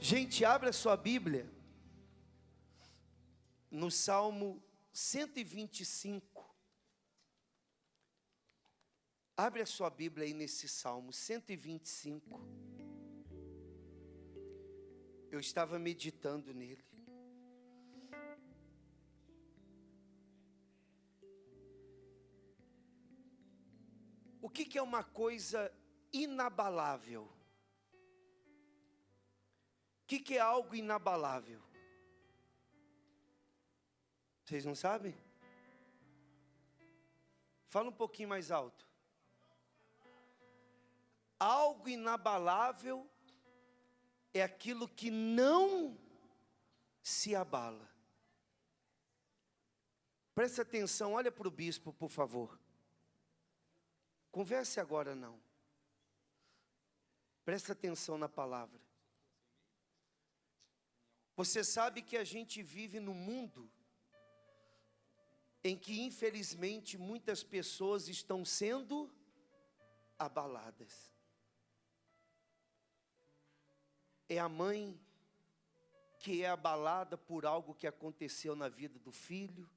Gente, abra sua Bíblia no Salmo 125. Abre a sua Bíblia aí nesse Salmo 125. Eu estava meditando nele. O que é uma coisa inabalável? O que é algo inabalável? Vocês não sabem? Fala um pouquinho mais alto. Algo inabalável é aquilo que não se abala. Presta atenção, olha para o bispo, por favor. Converse agora não. Presta atenção na palavra. Você sabe que a gente vive num mundo em que infelizmente muitas pessoas estão sendo abaladas. É a mãe que é abalada por algo que aconteceu na vida do filho.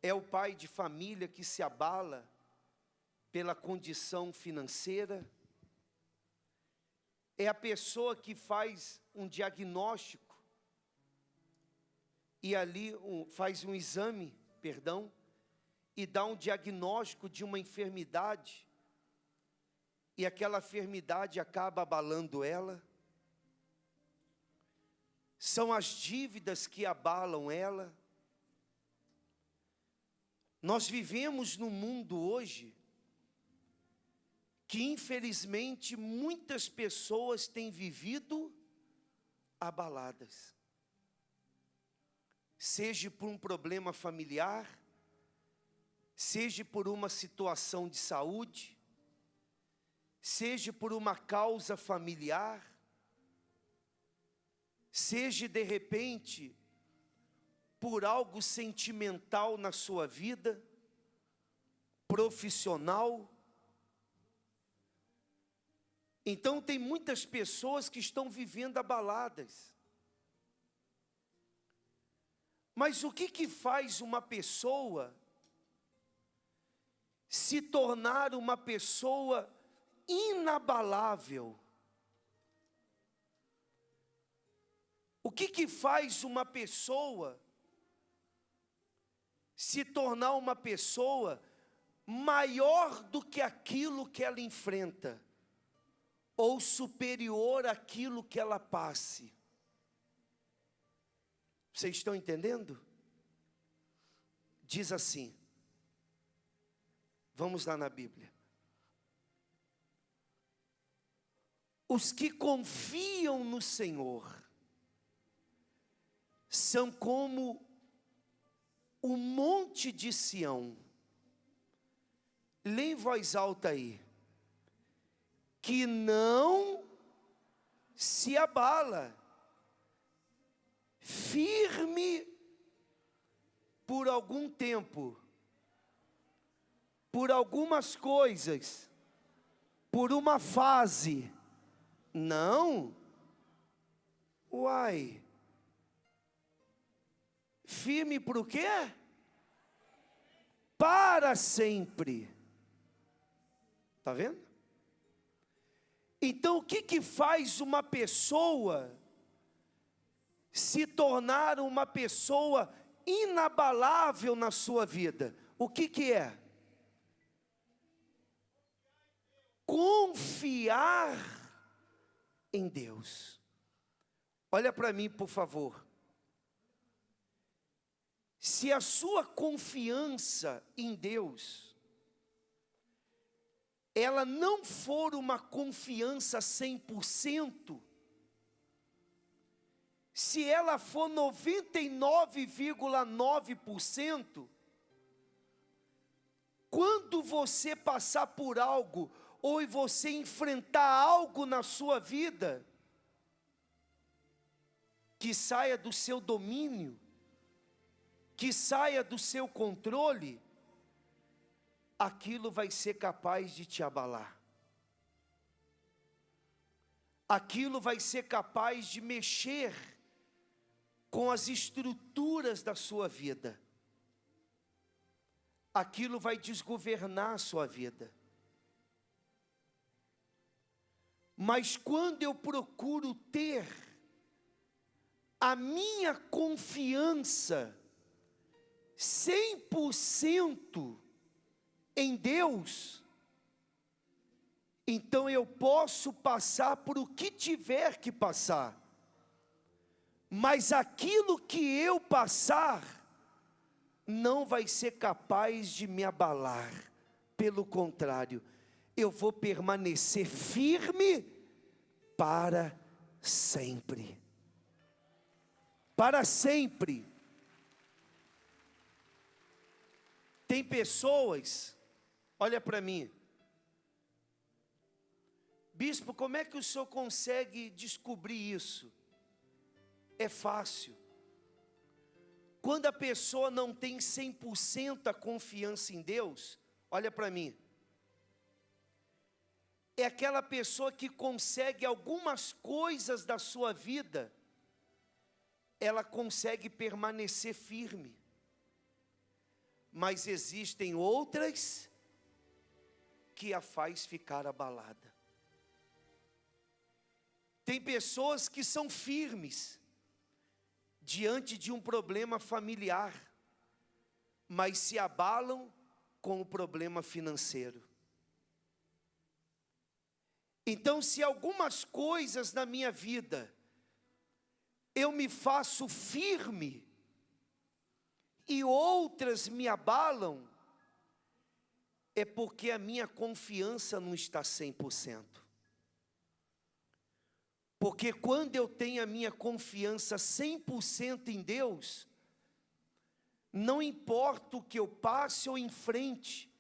É o pai de família que se abala pela condição financeira. É a pessoa que faz um diagnóstico e ali faz um exame, e dá um diagnóstico de uma enfermidade, e aquela enfermidade acaba abalando ela. São as dívidas que abalam ela. Nós vivemos num mundo hoje que infelizmente muitas pessoas têm vivido abaladas. Seja por um problema familiar, seja por uma situação de saúde, seja por uma causa familiar, seja de repente por algo sentimental na sua vida, profissional. Então tem muitas pessoas que estão vivendo abaladas. Mas o que faz uma pessoa se tornar uma pessoa inabalável? O que faz uma pessoa se tornar uma pessoa maior do que aquilo que ela enfrenta, ou superior àquilo que ela passe? Vocês estão entendendo? Diz assim, vamos lá na Bíblia. Os que confiam no Senhor são como o monte de Sião. Lê em voz alta aí. Que não se abala, firme por algum tempo, por algumas coisas, por uma fase. Não. Uai. Firme por o quê? Para sempre. Está vendo? Então o que faz uma pessoa se tornar uma pessoa inabalável na sua vida? O que é? Confiar em Deus. Olha para mim, por favor. Se a sua confiança em Deus ela não for uma confiança 100%, se ela for 99,9%, quando você passar por algo, ou você enfrentar algo na sua vida, que saia do seu domínio, que saia do seu controle, aquilo vai ser capaz de te abalar. aquilo vai ser capaz de mexer com as estruturas da sua vida. Aquilo vai desgovernar a sua vida. Mas quando eu procuro ter a minha confiança 100% em Deus, então eu posso passar por o que tiver que passar, mas aquilo que eu passar não vai ser capaz de me abalar. Pelo contrário, eu vou permanecer firme para sempre. Para sempre. Tem pessoas, olha para mim, bispo, como é que o senhor consegue descobrir isso? É fácil. Quando a pessoa não tem 100% a confiança em Deus, olha para mim, é aquela pessoa que consegue algumas coisas da sua vida, ela consegue permanecer firme, mas existem outras que a faz ficar abalada. Tem pessoas que são firmes diante de um problema familiar, mas se abalam com o problema financeiro. Então, se algumas coisas na minha vida eu me faço firme e outras me abalam, é porque a minha confiança não está 100%. Porque quando eu tenho a minha confiança 100% em Deus, não importa o que eu passe ou enfrente,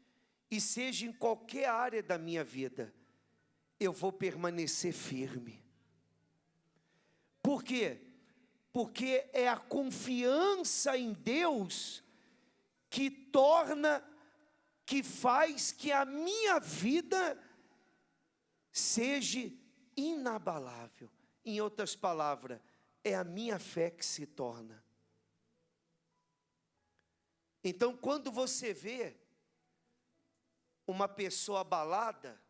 e seja em qualquer área da minha vida, eu vou permanecer firme. Por quê? Porque é a confiança em Deus que faz que a minha vida seja inabalável. Em outras palavras, é a minha fé que se torna. Então, quando você vê uma pessoa abalada,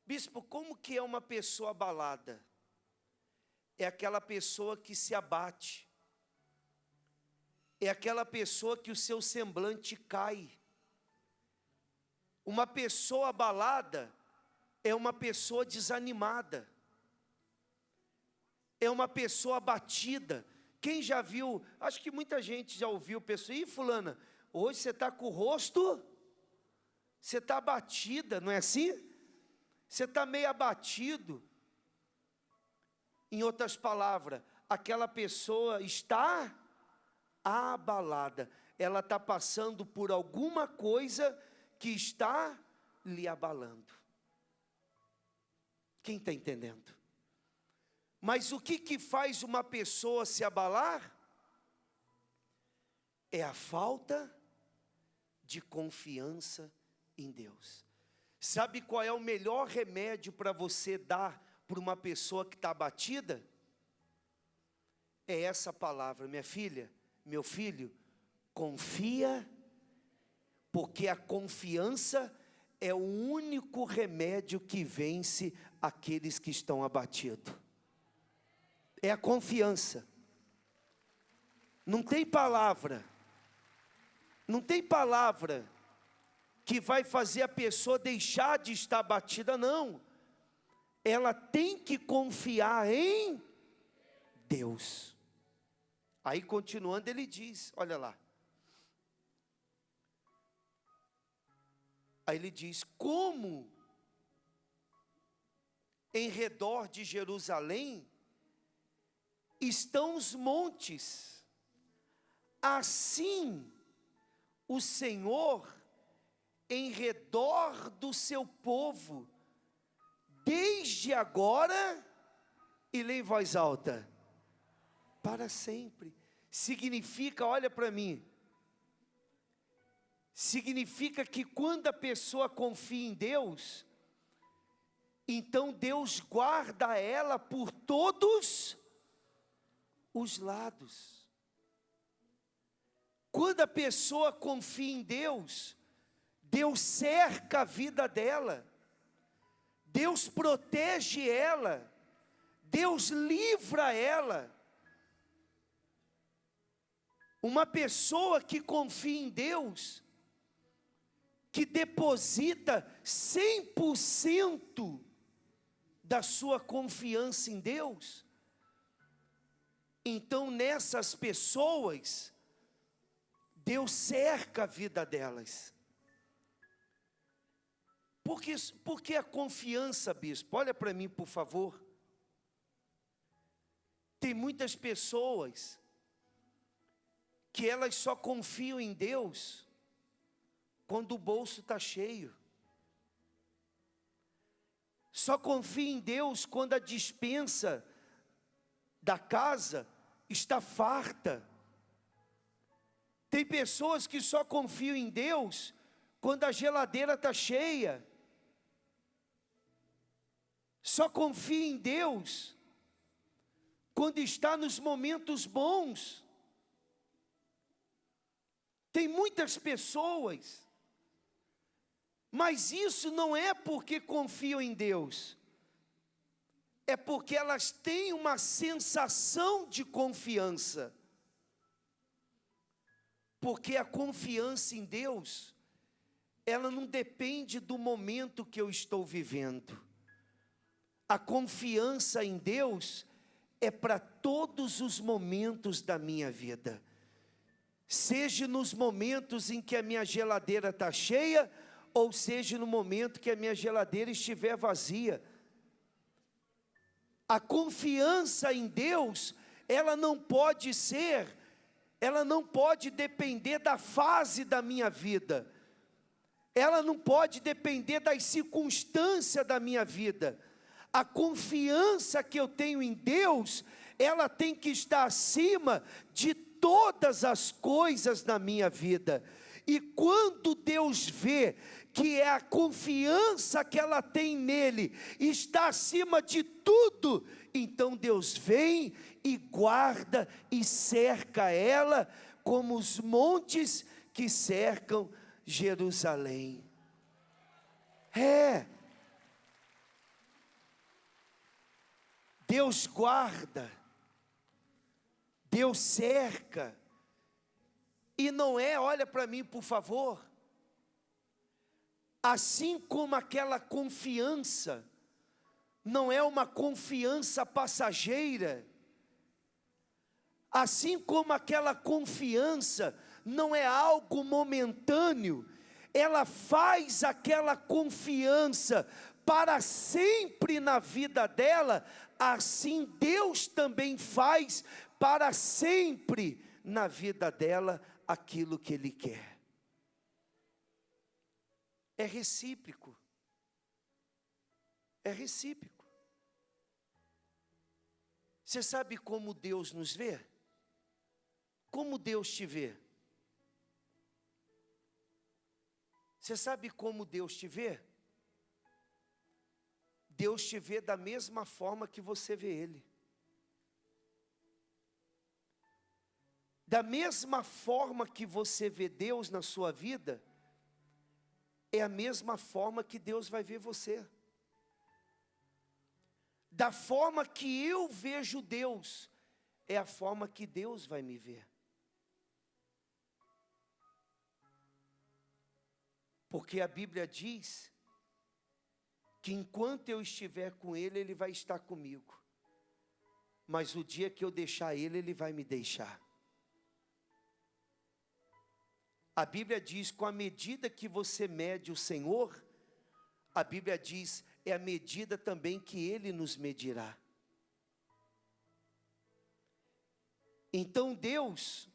bispo, como que é uma pessoa abalada? É aquela pessoa que se abate, é aquela pessoa que o seu semblante cai. Uma pessoa abalada é uma pessoa desanimada, é uma pessoa abatida. Quem já viu, acho que muita gente já ouviu pessoa, ih fulana, hoje você está com o rosto, você está abatida, não é assim? Você está meio abatido. Em outras palavras, aquela pessoa está abalada, ela está passando por alguma coisa que está lhe abalando. Quem está entendendo? Mas o que faz uma pessoa se abalar? É a falta de confiança em Deus. Sabe qual é o melhor remédio para você dar para uma pessoa que está abatida? É essa palavra, minha filha, meu filho, confia, porque a confiança é o único remédio que vence aqueles que estão abatidos. É a confiança. Não tem palavra que vai fazer a pessoa deixar de estar abatida, não. Ela tem que confiar em Deus. Aí continuando ele diz, olha lá. Aí ele diz, como em redor de Jerusalém estão os montes, assim o Senhor em redor do seu povo, desde agora, e lê em voz alta, para sempre. Significa, olha para mim, significa que quando a pessoa confia em Deus, então Deus guarda ela por todos os lados. Quando a pessoa confia em Deus, Deus cerca a vida dela, Deus protege ela, Deus livra ela. Uma pessoa que confia em Deus, que deposita 100% da sua confiança em Deus, então nessas pessoas, Deus cerca a vida delas. Por que a confiança, bispo? Olha para mim, por favor. Tem muitas pessoas que elas só confiam em Deus quando o bolso está cheio. Só confia em Deus quando a despensa da casa está farta. Tem pessoas que só confiam em Deus quando a geladeira está cheia. Só confia em Deus quando está nos momentos bons. Tem muitas pessoas, mas isso não é porque confiam em Deus, é porque elas têm uma sensação de confiança. Porque a confiança em Deus, ela não depende do momento que eu estou vivendo. A confiança em Deus é para todos os momentos da minha vida. Seja nos momentos em que a minha geladeira está cheia, ou seja no momento que a minha geladeira estiver vazia. A confiança em Deus, ela não pode depender da fase da minha vida. Ela não pode depender das circunstâncias da minha vida. A confiança que eu tenho em Deus, ela tem que estar acima de todas as coisas na minha vida. E quando Deus vê que a confiança que ela tem nele está acima de tudo, então Deus vem e guarda e cerca ela como os montes que cercam Jerusalém. Deus guarda, Deus cerca, e não é, olha para mim por favor, assim como aquela confiança, não é uma confiança passageira, assim como aquela confiança não é algo momentâneo, ela faz aquela confiança para sempre na vida dela, assim Deus também faz para sempre na vida dela aquilo que Ele quer. É recíproco. É recíproco. Você sabe como Deus nos vê? Como Deus te vê? Você sabe como Deus te vê? Deus te vê da mesma forma que você vê Ele. Da mesma forma que você vê Deus na sua vida, é a mesma forma que Deus vai ver você. Da forma que eu vejo Deus, é a forma que Deus vai me ver. Porque a Bíblia diz que enquanto eu estiver com Ele, Ele vai estar comigo. Mas o dia que eu deixar Ele, Ele vai me deixar. A Bíblia diz, com a medida que você mede o Senhor, a Bíblia diz, é a medida também que Ele nos medirá. Então Deus,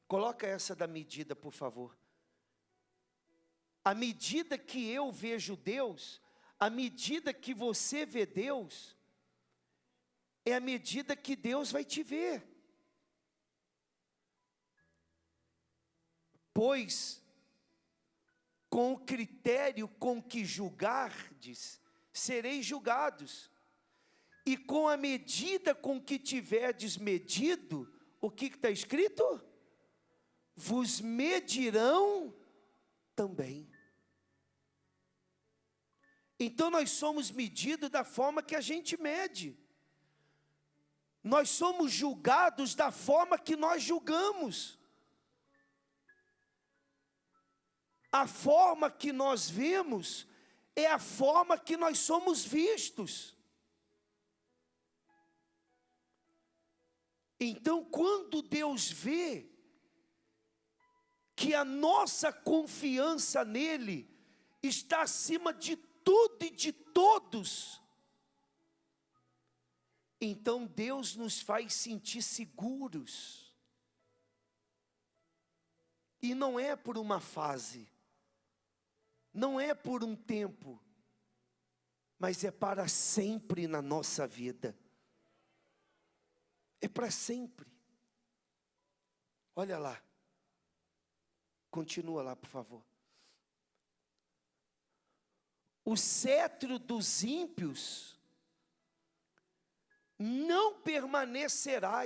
coloca essa da medida, por favor. A medida que eu vejo Deus, a medida que você vê Deus, é a medida que Deus vai te ver. Pois com o critério com que julgardes, sereis julgados. E com a medida com que tiverdes medido, o que está escrito? Vos medirão também. Então nós somos medidos da forma que a gente mede. Nós somos julgados da forma que nós julgamos. A forma que nós vemos é a forma que nós somos vistos. Então, quando Deus vê que a nossa confiança nele está acima de tudo e de todos, então Deus nos faz sentir seguros. E não é por uma fase, não é por um tempo, mas é para sempre na nossa vida. É para sempre. Olha lá. Continua lá, por favor. O cetro dos ímpios não permanecerá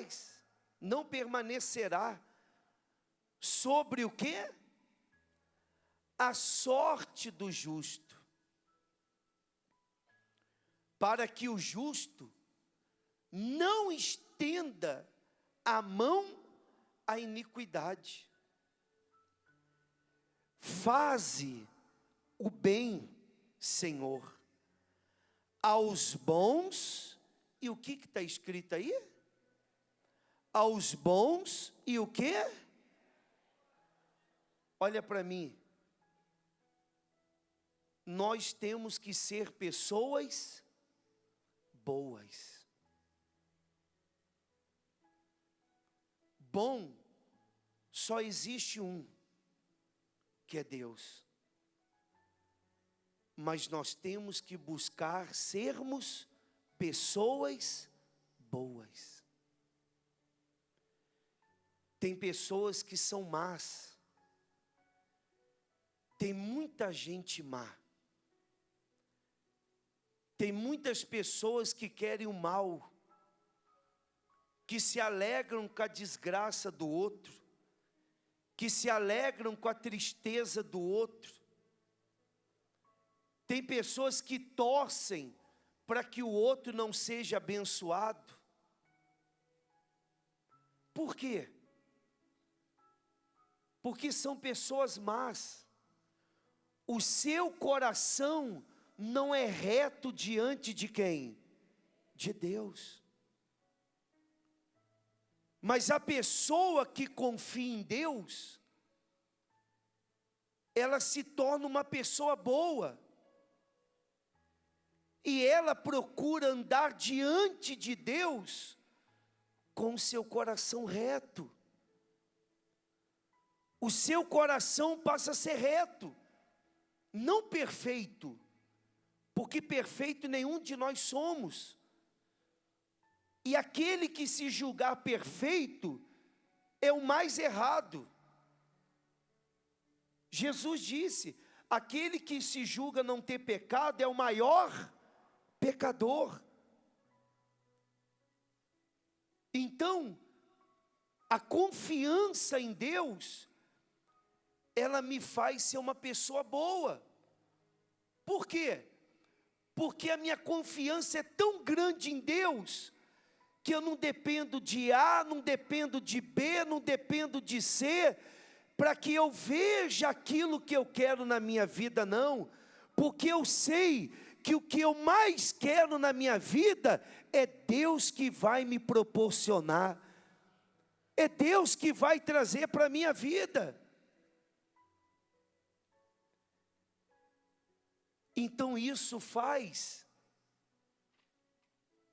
sobre o quê? A sorte do justo, para que o justo não estenda a mão à iniquidade. Faze o bem, Senhor, aos bons, e o que está escrito aí? Aos bons e o quê? Olha para mim. Nós temos que ser pessoas boas. Bom, só existe um, que é Deus. Mas nós temos que buscar sermos pessoas boas. Tem pessoas que são más. Tem muita gente má. Tem muitas pessoas que querem o mal, que se alegram com a desgraça do outro, que se alegram com a tristeza do outro. Tem pessoas que torcem para que o outro não seja abençoado. Por quê? Porque são pessoas más. O seu coração não é reto diante de quem? De Deus. Mas a pessoa que confia em Deus, ela se torna uma pessoa boa. E ela procura andar diante de Deus com o seu coração reto. O seu coração passa a ser reto, não perfeito, porque perfeito nenhum de nós somos. E aquele que se julgar perfeito é o mais errado. Jesus disse: aquele que se julga não ter pecado é o maior pecador. Então, a confiança em Deus, ela me faz ser uma pessoa boa. Por quê? Porque a minha confiança é tão grande em Deus, que eu não dependo de A, não dependo de B, não dependo de C, para que eu veja aquilo que eu quero na minha vida, não. Porque eu sei que o que eu mais quero na minha vida é Deus que vai me proporcionar. É Deus que vai trazer para a minha vida. Então isso faz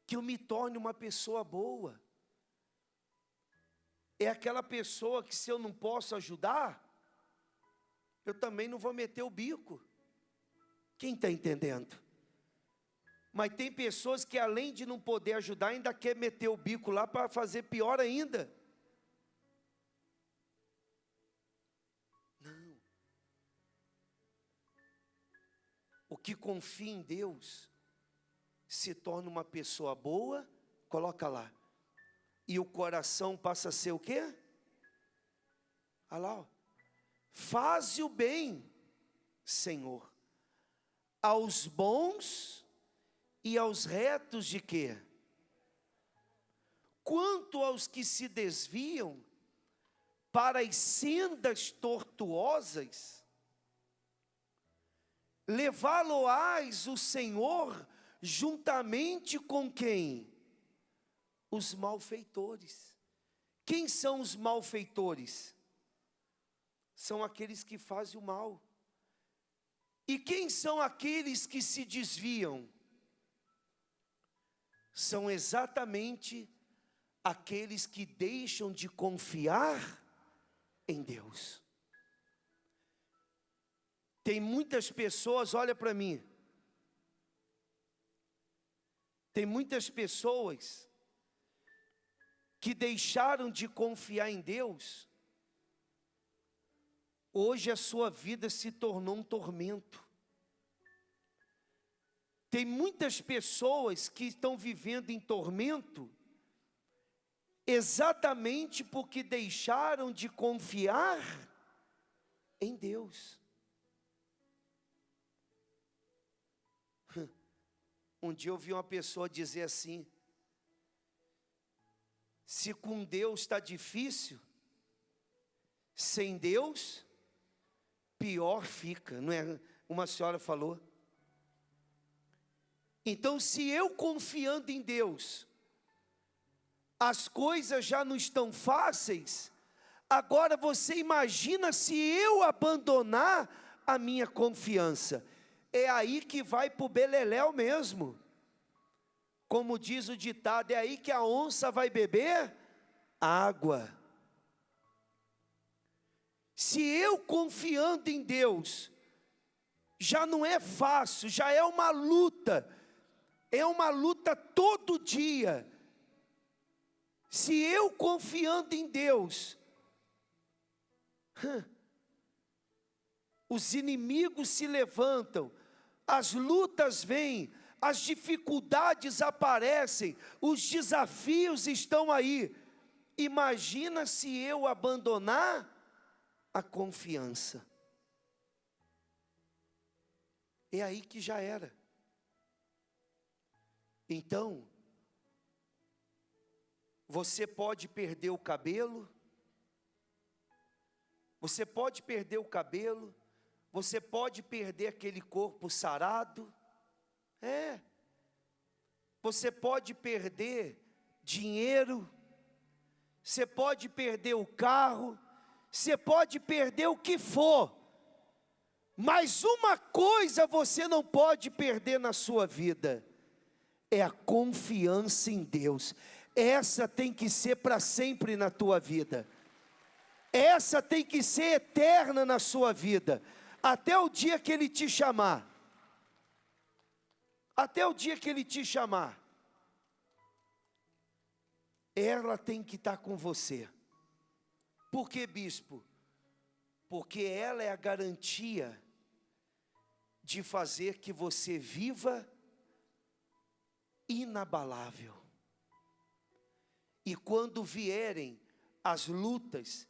que eu me torne uma pessoa boa. É aquela pessoa que, se eu não posso ajudar, eu também não vou meter o bico. Quem está entendendo? Mas tem pessoas que, além de não poder ajudar, ainda quer meter o bico lá para fazer pior ainda. Não. O que confia em Deus se torna uma pessoa boa, coloca lá. E o coração passa a ser o quê? Olha lá, ó. Faze o bem, Senhor, aos bons e aos retos de quê? Quanto aos que se desviam para as sendas tortuosas, levá-lo-ás o Senhor juntamente com quem? Os malfeitores. Quem são os malfeitores? São aqueles que fazem o mal. E quem são aqueles que se desviam? São exatamente aqueles que deixam de confiar em Deus. Tem muitas pessoas, olha para mim. Tem muitas pessoas que deixaram de confiar em Deus. Hoje a sua vida se tornou um tormento. Tem muitas pessoas que estão vivendo em tormento, exatamente porque deixaram de confiar em Deus. Um dia eu vi uma pessoa dizer assim: se com Deus está difícil, sem Deus, pior fica, não é? Uma senhora falou. Então, se eu confiando em Deus, as coisas já não estão fáceis, agora você imagina se eu abandonar a minha confiança. É aí que vai para o beleléu mesmo. Como diz o ditado, é aí que a onça vai beber água. Se eu confiando em Deus, já não é fácil, já é uma luta todo dia. Se eu confiando em Deus, os inimigos se levantam, as lutas vêm, as dificuldades aparecem, os desafios estão aí. Imagina se eu abandonar a confiança. É aí que já era. Então, você pode perder o cabelo, você pode perder o cabelo, você pode perder aquele corpo sarado, você pode perder dinheiro, você pode perder o carro, você pode perder o que for, mas uma coisa você não pode perder na sua vida, é a confiança em Deus. Essa tem que ser para sempre na tua vida, essa tem que ser eterna na sua vida, até o dia que Ele te chamar, até o dia que Ele te chamar, ela tem que estar com você. Por que, bispo? Porque ela é a garantia de fazer que você viva inabalável. E quando vierem as lutas,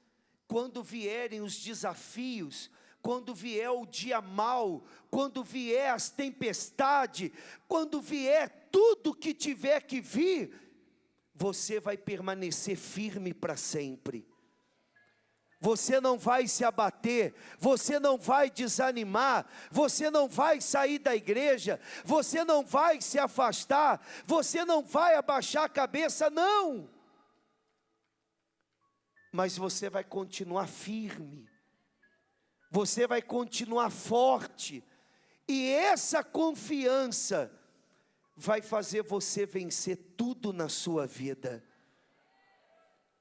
quando vierem os desafios, quando vier o dia mau, quando vier as tempestades, quando vier tudo que tiver que vir, você vai permanecer firme para sempre. Você não vai se abater, você não vai desanimar, você não vai sair da igreja, você não vai se afastar, você não vai abaixar a cabeça, não. Mas você vai continuar firme, você vai continuar forte, e essa confiança vai fazer você vencer tudo na sua vida.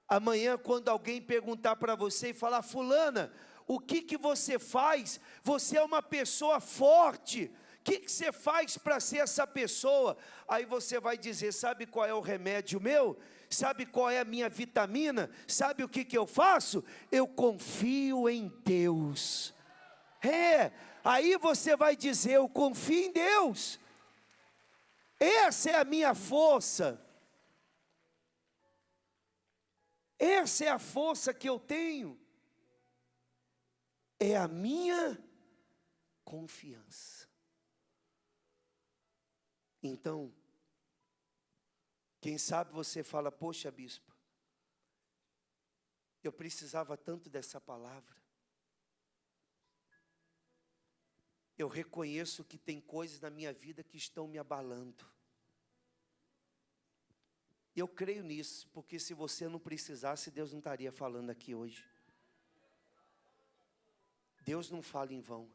Amanhã, quando alguém perguntar para você e falar: fulana, o que você faz? Você é uma pessoa forte, o que você faz para ser essa pessoa? Aí você vai dizer: sabe qual é o remédio meu? Sabe qual é a minha vitamina? Sabe o que eu faço? Eu confio em Deus. Aí você vai dizer: eu confio em Deus. Essa é a minha força. Essa é a força que eu tenho. É a minha confiança. Então, quem sabe você fala: poxa, bispo, eu precisava tanto dessa palavra. Eu reconheço que tem coisas na minha vida que estão me abalando. Eu creio nisso, porque se você não precisasse, Deus não estaria falando aqui hoje. Deus não fala em vão.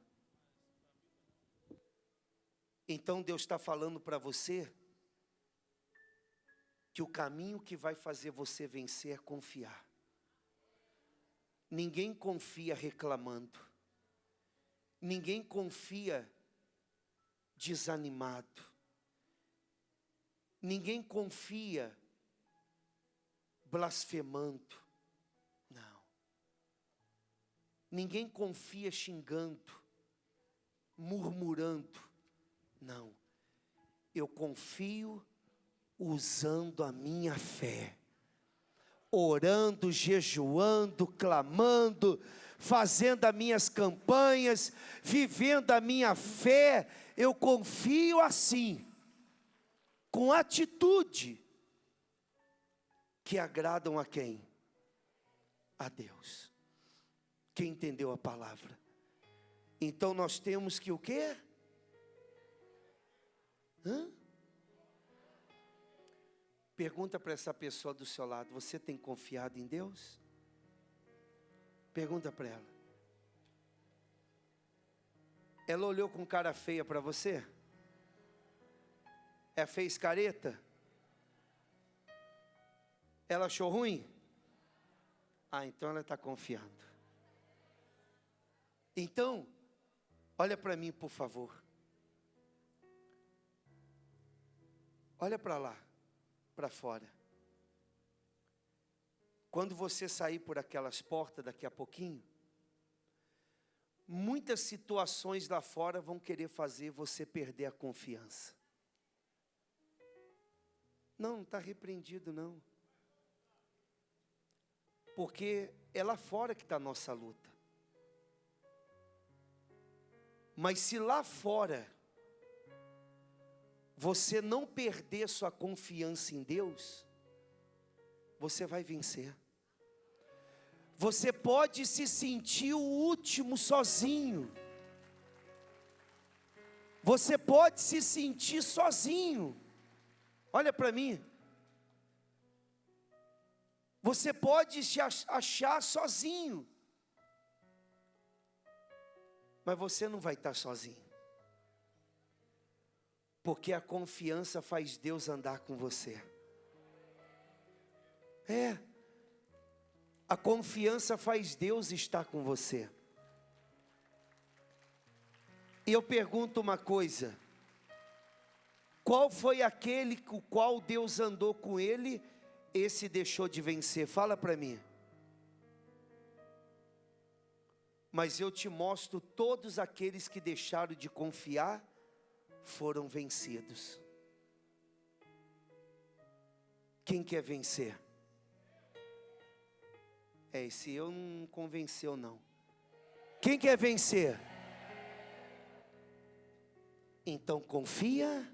Então Deus está falando para você que o caminho que vai fazer você vencer é confiar. Ninguém confia reclamando. Ninguém confia desanimado. Ninguém confia blasfemando. Não. Ninguém confia xingando, murmurando. Não. Eu confio usando a minha fé. Orando, jejuando, clamando, fazendo as minhas campanhas, vivendo a minha fé. Eu confio assim, com atitude, que agradam a quem? A Deus. Quem entendeu a palavra? Então nós temos que o quê? Pergunta para essa pessoa do seu lado: você tem confiado em Deus? Pergunta para ela. Ela olhou com cara feia para você? Fez careta? Ela achou ruim? Então ela está confiando. Então, olha para mim, por favor. Olha para lá, para fora. Quando você sair por aquelas portas daqui a pouquinho, muitas situações lá fora vão querer fazer você perder a confiança. Não está repreendido não. Porque é lá fora que está a nossa luta. Mas se lá fora você não perder sua confiança em Deus, você vai vencer. Você pode se sentir o último sozinho. Você pode se sentir sozinho. Olha para mim. Você pode se achar sozinho. Mas você não vai estar sozinho. Porque a confiança faz Deus andar com você. A confiança faz Deus estar com você. E eu pergunto uma coisa: qual foi aquele com o qual Deus andou com ele, esse deixou de vencer? Fala para mim. Mas eu te mostro todos aqueles que deixaram de confiar, foram vencidos. Quem quer vencer? Esse eu não convenceu não. Quem quer vencer? Então confia